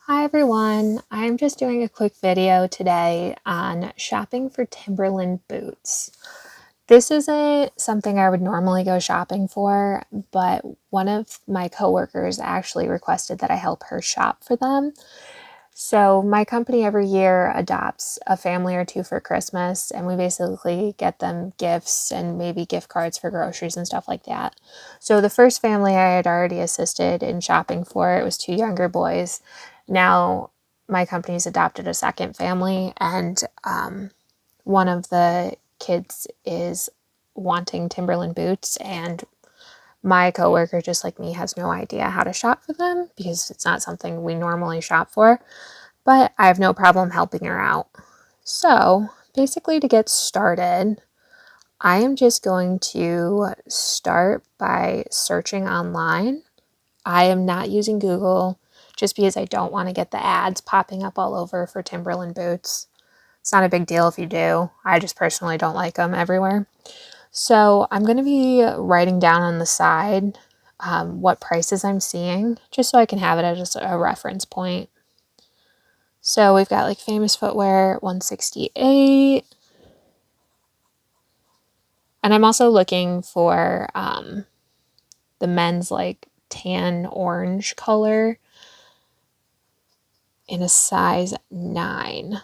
Hi everyone, I'm just doing a quick video today on shopping for Timberland boots. This isn't something I would normally go shopping for, but one of my coworkers actually requested that I help her shop for them. So my company every year adopts a family or two for Christmas, and we basically get them gifts and maybe gift cards for groceries and stuff like that. So the first family I had already assisted in shopping for, it was two younger boys. Now my company's adopted a second family, and one of the kids is wanting Timberland boots, and my coworker, just like me, has no idea how to shop for them because it's not something we normally shop for, but I have no problem helping her out. So basically, to get started, I am just going to start by searching online. I am not using Google just because I don't want to get the ads popping up all over for Timberland boots. It's not a big deal if you do. I just personally don't like them everywhere. So I'm going to be writing down on the side what prices I'm seeing, just so I can have it as a reference point. So we've got like Famous Footwear, 168. And I'm also looking for the men's like tan orange color in a size 9.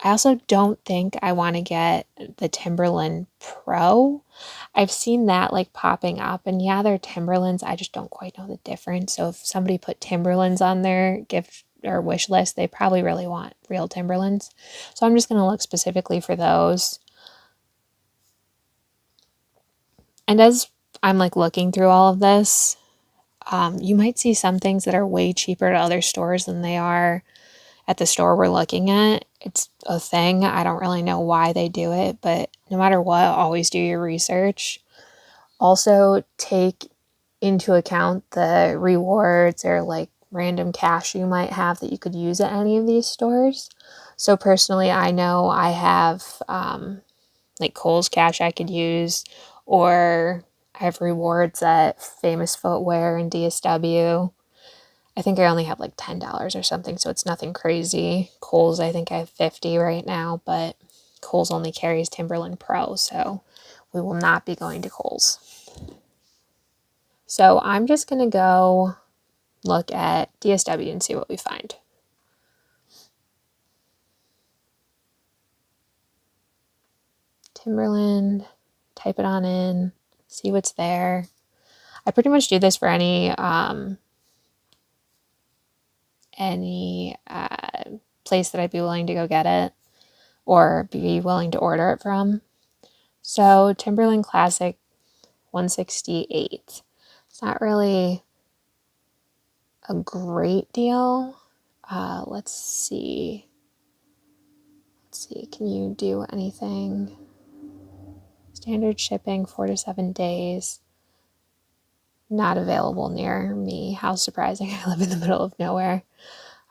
I also don't think I want to get the Timberland Pro. I've seen that like popping up, and yeah, they're Timberlands. I just don't quite know the difference. So if somebody put Timberlands on their gift or wish list, they probably really want real Timberlands. So I'm just going to look specifically for those. And as I'm like looking through all of this, you might see some things that are way cheaper at other stores than they are at the store we're looking at. It's a thing. I don't really know why they do it, but no matter what, always do your research. Also, take into account the rewards or like random cash you might have that you could use at any of these stores. So, personally, I know I have like Kohl's cash I could use, or I have rewards at Famous Footwear and DSW. I think I only have like $10 or something, so it's nothing crazy. Kohl's, I think I have 50 right now, but Kohl's only carries Timberland Pro, so we will not be going to Kohl's. So I'm just going to go look at DSW and see what we find. Timberland, type it on in, see what's there. I pretty much do this for any place that I'd be willing to go get it or be willing to order it from. So Timberland Classic 168. It's not really a great deal. Let's see. Can you do anything? Standard shipping, 4 to 7 days. Not available near me. How surprising. I live in the middle of nowhere.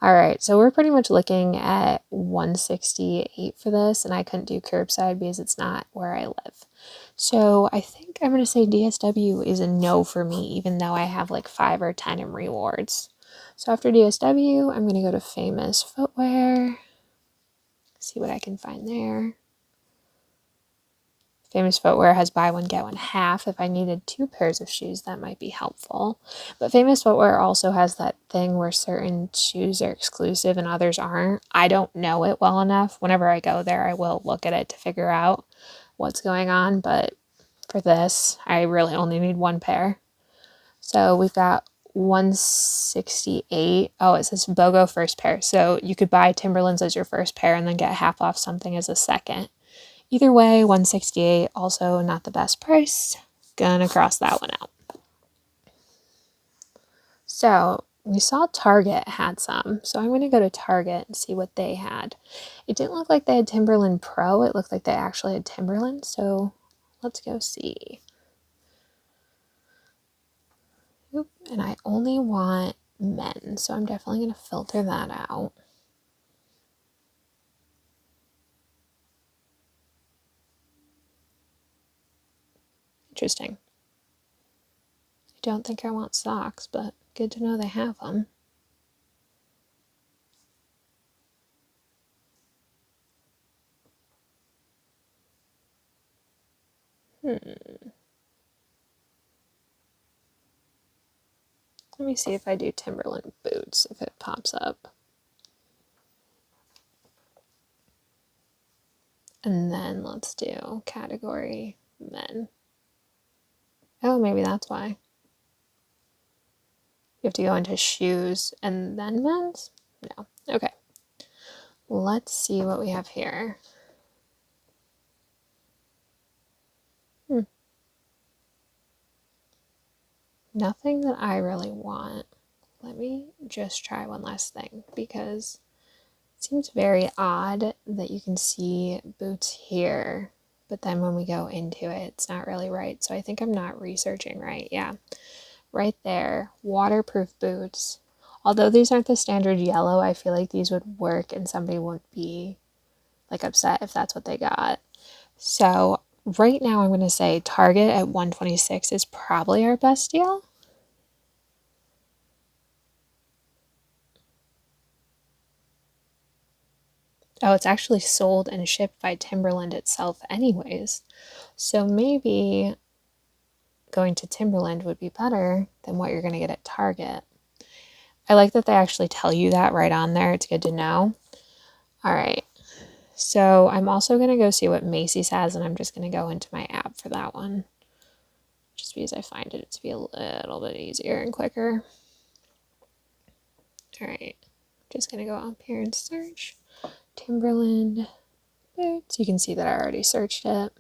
All right, so we're pretty much looking at 168 for this, and I couldn't do curbside because it's not where I live. So I think I'm going to say DSW is a no for me, even though I have like 5 or 10 in rewards. So after DSW, I'm going to go to Famous Footwear, see what I can find there. Famous Footwear has buy one, get one half. If I needed 2 pairs of shoes, that might be helpful. But Famous Footwear also has that thing where certain shoes are exclusive and others aren't. I don't know it well enough. Whenever I go there, I will look at it to figure out what's going on. But for this, I really only need 1 pair. So we've got 168. Oh, it says BOGO first pair. So you could buy Timberlands as your first pair and then get half off something as a second. Either way, 168, also not the best price. Gonna cross that one out. So we saw Target had some, so I'm going to go to Target and see what they had. It didn't look like they had Timberland Pro. It looked like they actually had Timberland, so let's go see. Oop, and I only want men, so I'm definitely going to filter that out. Interesting. I don't think I want socks, but good to know they have them. Let me see if I do Timberland boots, if it pops up. And then let's do category men. Oh, maybe that's why. You have to go into shoes and then men's? No. Okay. Let's see what we have here. Nothing that I really want. Let me just try one last thing because it seems very odd that you can see boots here, but then when we go into it, it's not really right. So I think I'm not researching right. Yeah, right there, waterproof boots. Although these aren't the standard yellow, I feel like these would work and somebody wouldn't be like upset if that's what they got. So right now I'm going to say Target at 126 is probably our best deal. Oh, it's actually sold and shipped by Timberland itself anyways. So maybe going to Timberland would be better than what you're going to get at Target. I like that they actually tell you that right on there. It's good to know. All right. So I'm also going to go see what Macy's has, and I'm just going to go into my app for that one. Just because I find it to be a little bit easier and quicker. All right. Just going to go up here and search Timberland boots. You can see that I already searched it.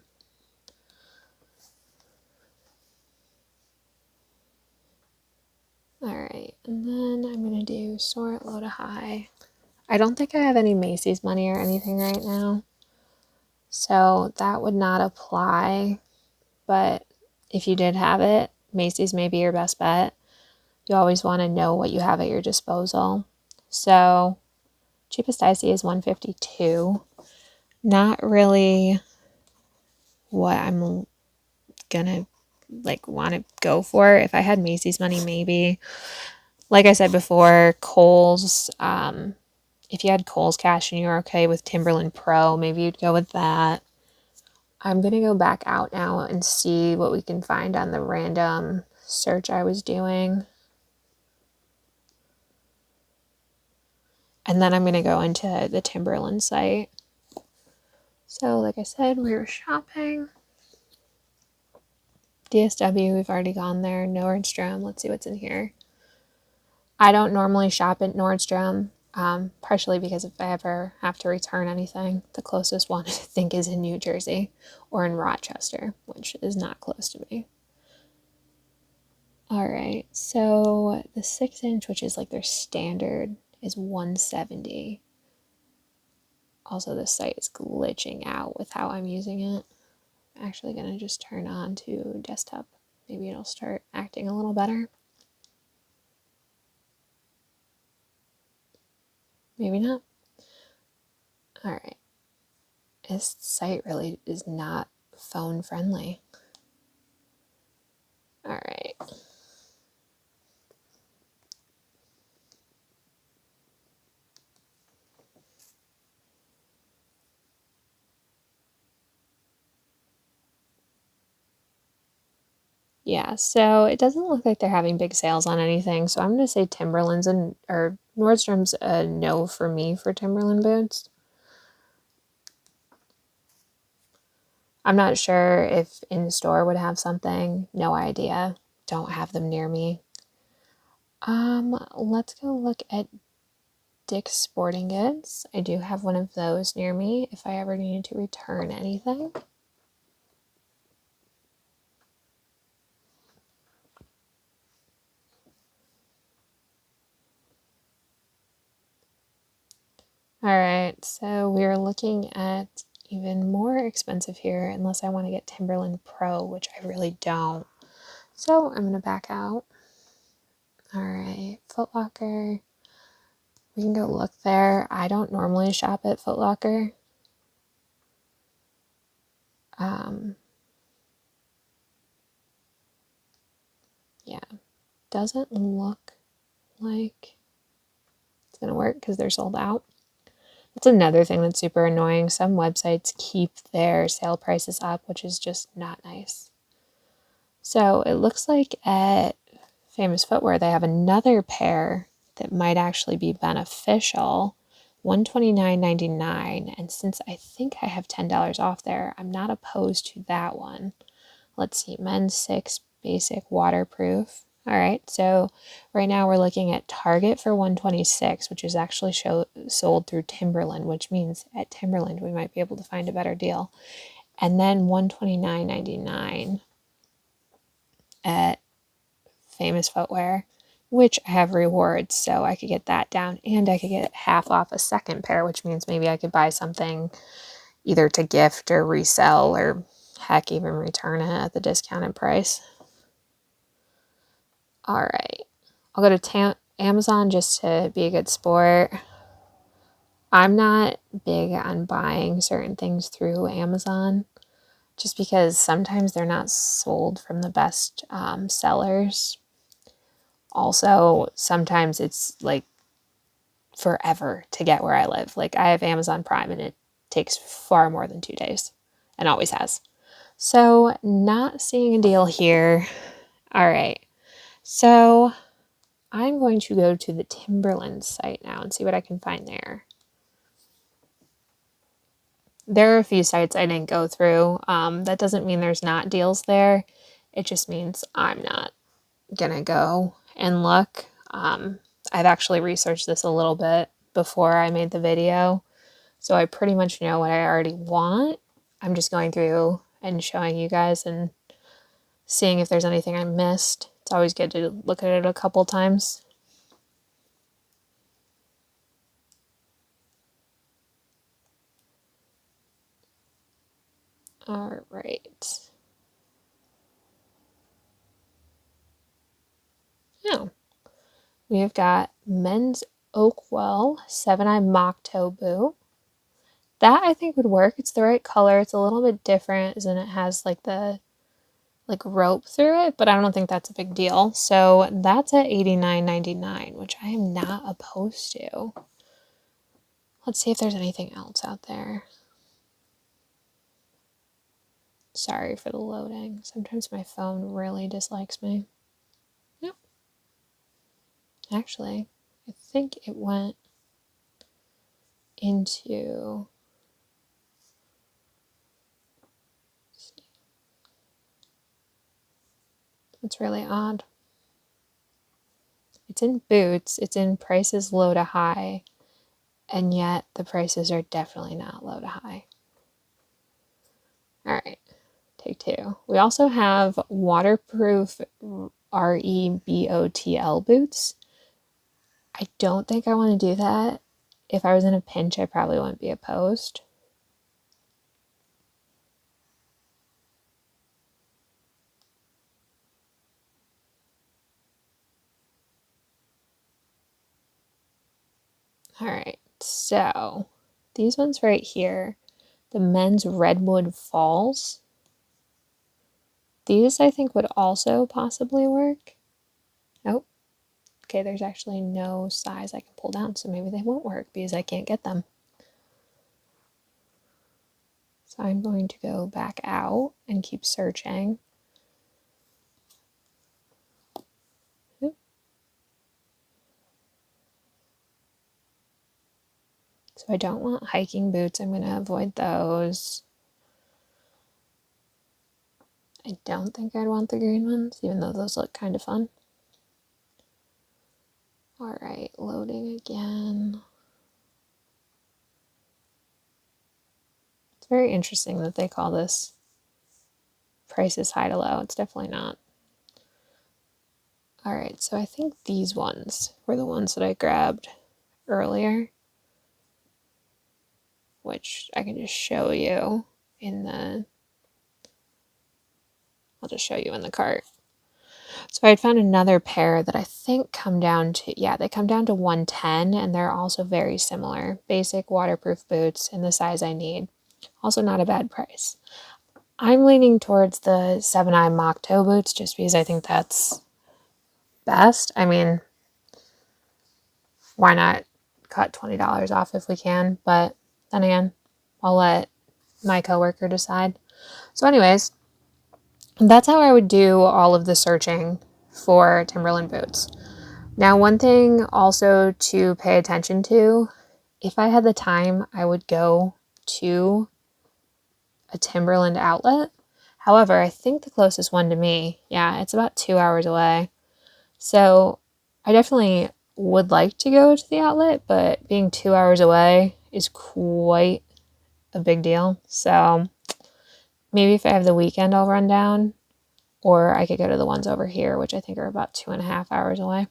Alright, and then I'm going to do sort low to high. I don't think I have any Macy's money or anything right now, so that would not apply, but if you did have it, Macy's may be your best bet. You always want to know what you have at your disposal. So, cheapest I see is $152. Not really what I'm gonna want to go for. If I had Macy's money, maybe. Like I said before, Kohl's, if you had Kohl's cash and you're okay with Timberland Pro, maybe you'd go with that. I'm going to go back out now and see what we can find on the random search I was doing. And then I'm going to go into the Timberland site. So like I said, we were shopping. DSW, we've already gone there. Nordstrom, let's see what's in here. I don't normally shop at Nordstrom. Partially because if I ever have to return anything, the closest one I think is in New Jersey or in Rochester, which is not close to me. All right, so the 6-inch, which is like their standard, is $170. Also, the site is glitching out with how I'm using it. I'm actually gonna just turn on to desktop. Maybe it'll start acting a little better. Maybe not. All right. This site really is not phone friendly. All right. Yeah, so it doesn't look like they're having big sales on anything. So I'm going to say Timberlands or Nordstrom's a no for me for Timberland boots. I'm not sure if in store would have something. No idea. Don't have them near me. Let's go look at Dick's Sporting Goods. I do have one of those near me if I ever needed to return anything. All right, so we're looking at even more expensive here unless I want to get Timberland Pro, which I really don't. So I'm going to back out. All right, Foot Locker. We can go look there. I don't normally shop at Foot Locker. Yeah, doesn't look like it's going to work because they're sold out. That's another thing that's super annoying. Some websites keep their sale prices up, which is just not nice. So it looks like at Famous Footwear, they have another pair that might actually be beneficial. $129.99, and since I think I have $10 off there, I'm not opposed to that one. Let's see, men's 6 basic waterproof. All right, so right now we're looking at Target for $126, which is actually sold through Timberland, which means at Timberland we might be able to find a better deal. And then $129.99 at Famous Footwear, which I have rewards, so I could get that down, and I could get half off a second pair, which means maybe I could buy something either to gift or resell, or heck, even return it at the discounted price. All right, I'll go to Amazon just to be a good sport. I'm not big on buying certain things through Amazon just because sometimes they're not sold from the best sellers. Also, sometimes it's like forever to get where I live. Like, I have Amazon Prime and it takes far more than 2 days and always has. So, not seeing a deal here. All right. So, I'm going to go to the Timberlands site now and see what I can find there. There are a few sites I didn't go through. That doesn't mean there's not deals there. It just means I'm not gonna go and look. I've actually researched this a little bit before I made the video, so I pretty much know what I already want. I'm just going through and showing you guys and seeing if there's anything I missed. It's always good to look at it a couple times. All right. Now, we've got men's Oakwell 7-eye mock toe boot. That I think would work. It's the right color. It's a little bit different, and it has like the rope through it, but I don't think that's a big deal. So that's at $89.99, which I am not opposed to. Let's see if there's anything else out there. Sorry for the loading. Sometimes my phone really dislikes me. Nope. Actually, I think it went into... It's really odd. It's in boots, it's in prices low to high, and yet the prices are definitely not low to high. All right, take 2. We also have waterproof REBOTL boots. I don't think I want to do that. If I was in a pinch, I probably wouldn't be opposed. All right, so these ones right here, the men's Redwood Falls. These I think would also possibly work. Nope. Okay, there's actually no size I can pull down, so maybe they won't work because I can't get them. So I'm going to go back out and keep searching. So I don't want hiking boots. I'm going to avoid those. I don't think I'd want the green ones, even though those look kind of fun. All right, loading again. It's very interesting that they call this prices high to low. It's definitely not. All right, so I think these ones were the ones that I grabbed earlier, which I can just show you in the... I'll just show you in the cart. So I found another pair that I think come down to, yeah, they come down to 110, and they're also very similar. Basic waterproof boots in the size I need. Also not a bad price. I'm leaning towards the 7-eye mock toe boots just because I think that's best. I mean, why not cut $20 off if we can, but then again, I'll let my coworker decide. So anyways, that's how I would do all of the searching for Timberland boots. Now, one thing also to pay attention to, if I had the time, I would go to a Timberland outlet. However, I think the closest one to me, yeah, it's about 2 hours away. So I definitely would like to go to the outlet, but being 2 hours away is quite a big deal. So maybe if I have the weekend, I'll run down, or I could go to the ones over here, which I think are about 2.5 hours away.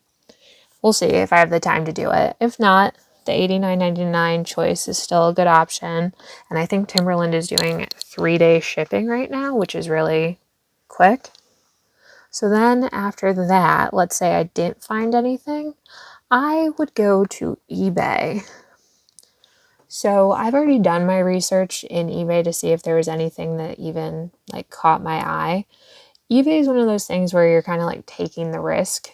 We'll see if I have the time to do it. If not, the $89.99 choice is still a good option. And I think Timberland is doing 3-day shipping right now, which is really quick. So then after that, let's say I didn't find anything, I would go to eBay. So I've already done my research in eBay to see if there was anything that even like caught my eye. eBay is one of those things where you're kind of like taking the risk.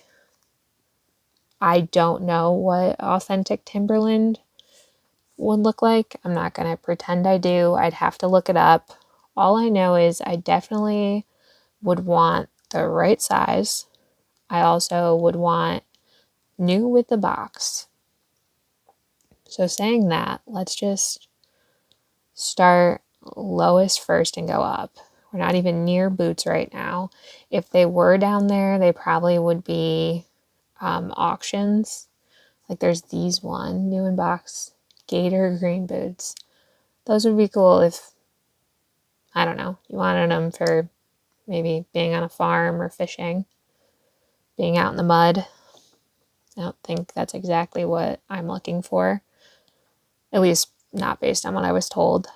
I don't know what authentic Timberland would look like. I'm not going to pretend I do. I'd have to look it up. All I know is I definitely would want the right size. I also would want new with the box. So saying that, let's just start lowest first and go up. We're not even near boots right now. If they were down there, they probably would be auctions. Like there's these one, new in box, gator green boots. Those would be cool if, I don't know, you wanted them for maybe being on a farm or fishing, being out in the mud. I don't think that's exactly what I'm looking for. At least not based on what I was told.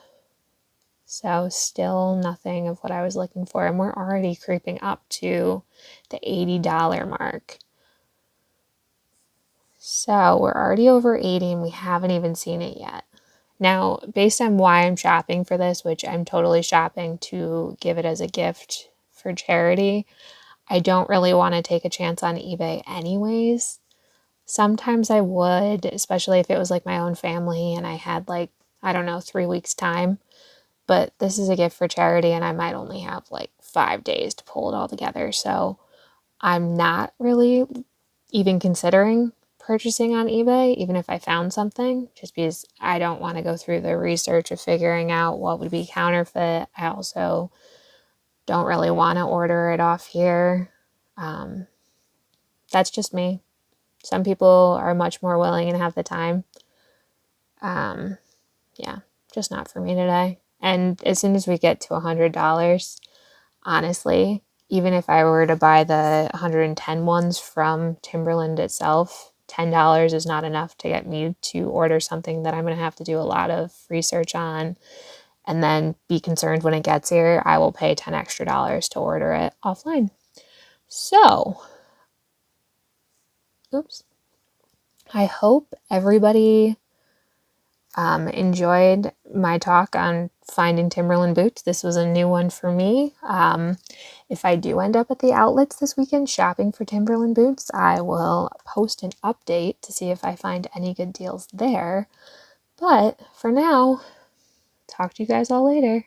So still nothing of what I was looking for. And we're already creeping up to the $80 mark. So we're already over 80 and we haven't even seen it yet. Now, based on why I'm shopping for this, which I'm totally shopping to give it as a gift for charity, I don't really want to take a chance on eBay anyways. Sometimes I would, especially if it was like my own family and I had like, I don't know, 3 weeks time. But this is a gift for charity and I might only have like 5 days to pull it all together. So I'm not really even considering purchasing on eBay, even if I found something, just because I don't want to go through the research of figuring out what would be counterfeit. I also don't really want to order it off here. That's just me. Some people are much more willing and have the time. Yeah, just not for me today. And as soon as we get to $100, honestly, even if I were to buy the 110 ones from Timberland itself, $10 is not enough to get me to order something that I'm going to have to do a lot of research on and then be concerned when it gets here. I will pay $10 extra to order it offline. So, oops. I hope everybody enjoyed my talk on finding Timberland boots. This was a new one for me. If I do end up at the outlets this weekend shopping for Timberland boots, I will post an update to see if I find any good deals there. But for now, talk to you guys all later.